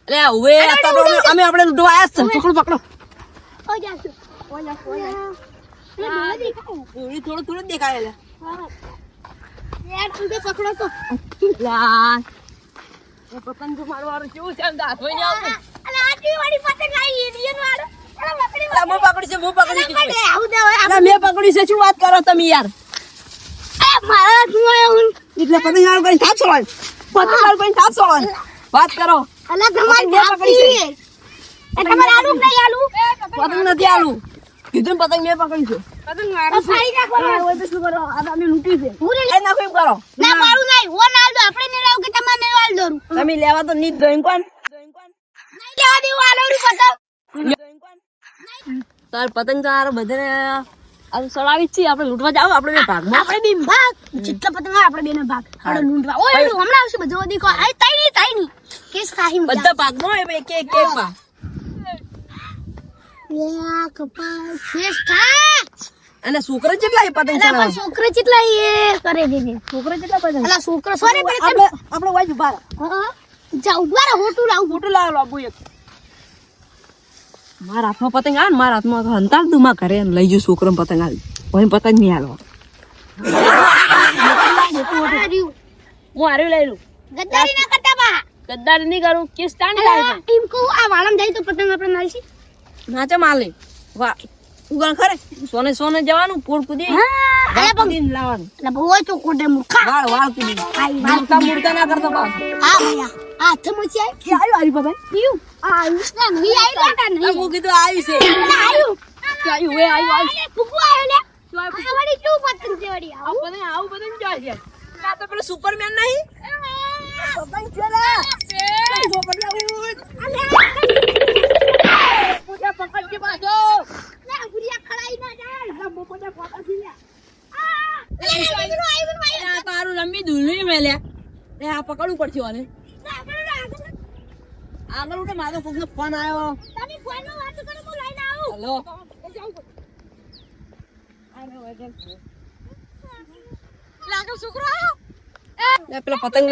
અલે હવે અમે આપણે લૂંટવા આયા છે. પકડો પકડો. ઓ જાસુ ઓલા થોડું થોડું દેખાય લે. યાર તું પકડો તો લા એ પતંગ તો મારવાનું કેવું છે? આમ તો હાથ હોય ને આવતું. અલે આટલી વાળી પતંગ આવી ઇન્ડિયન વાળો અલે પકડી લા, હું પકડી છે, હું પકડી છે. આવું દે હવે લા, મેં પકડી છે. શું વાત કરો તમે યાર? મારા હું એટલે પતંગ આળ કરીને થાપ છોડો. પતંગ આળ કરીને થાપ છોડો. વાત કરો. અલે તમારી મેં પકડી છે. એ તમારે આલુ નહીં આલુ પતંગ નથી આલું. કીધું ને પતંગ મેં પકડી છે. પતંગ મારું ફાઈ નાખવાનો હવે તો શું કરો? આ તમે લૂંટી છે. હું એ નાખો એમ કરો. ના મારું નહીં હો ના આલુ આપણે ને લાવ કે તમારે ને આલ દોરું તમે લેવા તો નહીં જોઈન કોણ? નહીં લેવા દેવું આલવડી પતંગ તાર પતંગ તો આ બધાને આ સળાવી જ છે. આપણે લૂંટવા જાવ આપણે બે ભાગમાં. આપણે બી ભાગ જેટલા પતંગ આવે આપણે બેને ભાગ આપણે લૂંટવા ઓય એનું હમણાં આવશે બધો દીકો આય તાઈ ની કેસ ખાહી મજા બધા ભાગમાં હોય ભાઈ, એક એક ભાગ. યા કપાસ કેસ ખા અને છોકરા કેટલા એ પતંગ અલા પણ ચલાવે? છોકરા કેટલા એ કરે દે દે છોકરા કેટલા પતંગ? અલા છોકરા સોરી પણ આપણે આપણે વાજ ઉભા રહો. હા જા ઉભા રહો હોટું લાવ મોટું લાવો લાવો એક. મારા હાથમાં પતંગ આવે ને મારા હાથમાં તો હંતાલ તું માં ઘરે લઈ જઉં. છોકરા પતંગ આવી કોઈ પતંગ નહીં હાલો. હું હાર્યું લઈ લઉં. ગદ્દારી ના કરતા બા ગદ્દારી નહીં કરું. કેસ તાણી લાવે છે. ટીમ કો આ વાળમ જાય તો પતંગ આપણે નાખી નાચે માલે વાહ ઉગણ ખરે સોને સોને જવાનું પોળ કુદી હા અલા પણ કુદીને લાવવાનું. અલા બહુ તો કોડે મુખા વાળ વાળ કુદી આઈ મુડકા મુડકા ના કરતો પાછો. હા ભૈયા આ થમુચી આઈ કે આવ્યું હારી પતંગ? યુ આ ઇસના નહીં આઈ લાટા એ નહીં હું કીધું આવી છે. અલા આયુ કે આવ્યું એ આવ્યું આવ્યું. ફુગુ આયો લે આ વળી કેવું પતંગ છે વળી આ પતંગ આવું પતંગ ક્યાં છે? આ તો પેલો સુપરમેન નહીં? પતંગ છે ને? કઈ પોપટ લાવ્યું? પોપટ પકડ કે પાછો. લે ગુડિયા ખડાઈ ના જાય આ પોપટ પકડ છે લે. આ આ તારું રમી દુલ્હી મેલ્યા. એ આ પકડવું પડશે આને. આગળ ઉઠે મારો કોકનો ફોન આવ્યો. તમે ફોનમાં વાત કરો હું લઈને આવું હેલો. લાગો છોકરો આયો લે પેલો પતંગ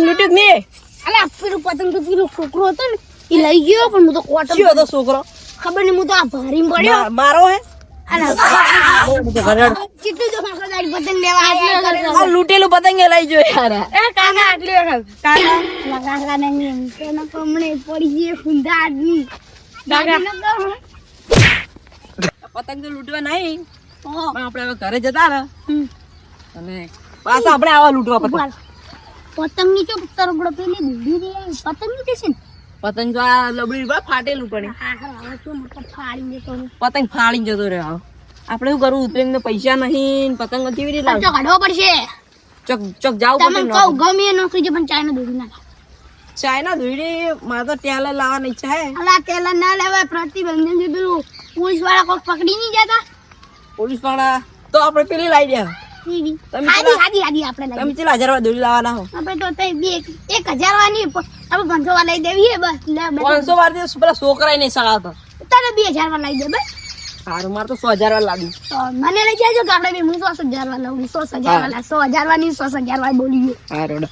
લૂટ્યો કે નહીં? અલા પેલું પતંગ તો પેલો છોકરો હતો ને એ લઈ ગયો પણ હું તો કોટ કયો હતો છોકરો? ખબર નહીં હું તો આ ભારી પડ્યો મારો હે? અલા બહુ બધો ઘરડ. કેટલું તો મારા ગાડી પતંગ લેવા આવ્યો આ લૂટેલું પતંગ એ લઈ જોય યાર. એ કાકા આટલી વખત કાકા લગા ને તેનો કમણે પડી ગઈ ફુંદા આદમી પતંગ તો લૂંટવા નહીં પણ આપણે હવે ઘરે જતા ને અને પાછા આપણે આવા લૂંટવા પતંગ. પતંગ ની ચો તરબડો પેલી દીધી રે પતંગ ની છે ને પતંગ તો આ લબડી પર ફાટેલું પડે. હા હા તો મતલબ ફાડી દે તો પતંગ ફાડીને જતો રહ્યો. આપણે શું કરવું? ઉતરેંગ ને પૈસા નહીં ને પતંગ કેવી રીતે ખર્ચો કાઢવો પડશે ચોક ચોક જાવ તમને પતંગ કહું ગમે એ નોકરી છે પણ ચાઇના દોરી ના ચાઇના ધોઈડી મારે તો ટેલર લાવવાની ઈચ્છા હે. અલા તેલા ના લેવાય પ્રતિબંધન થી પેલું પોલીસ વાળા કોઈ પકડી નહીં જતા પોલીસ વાળા તો આપણે પેલી લાવી દે. તમે આદી આપણે લઈ તમે કેટલા 1000 દોરી લાવવાના હો? આપણે તો તઈ 1000 વાની આપણે 500 વા લઈ દેવી હે બસ લે 500 વાર દિવસ પેલા છોકરાય નહીં સળાવતો. તને 2000 વા લઈ દે બસ સારું મારે તો 1000 વાર લાવી. તો મને લઈ જાજો કે આપણે બી હું 100,000 વા લઉં 100,000 વાલા 100,000 વાની 100,000 વા બોલી ગયો સારું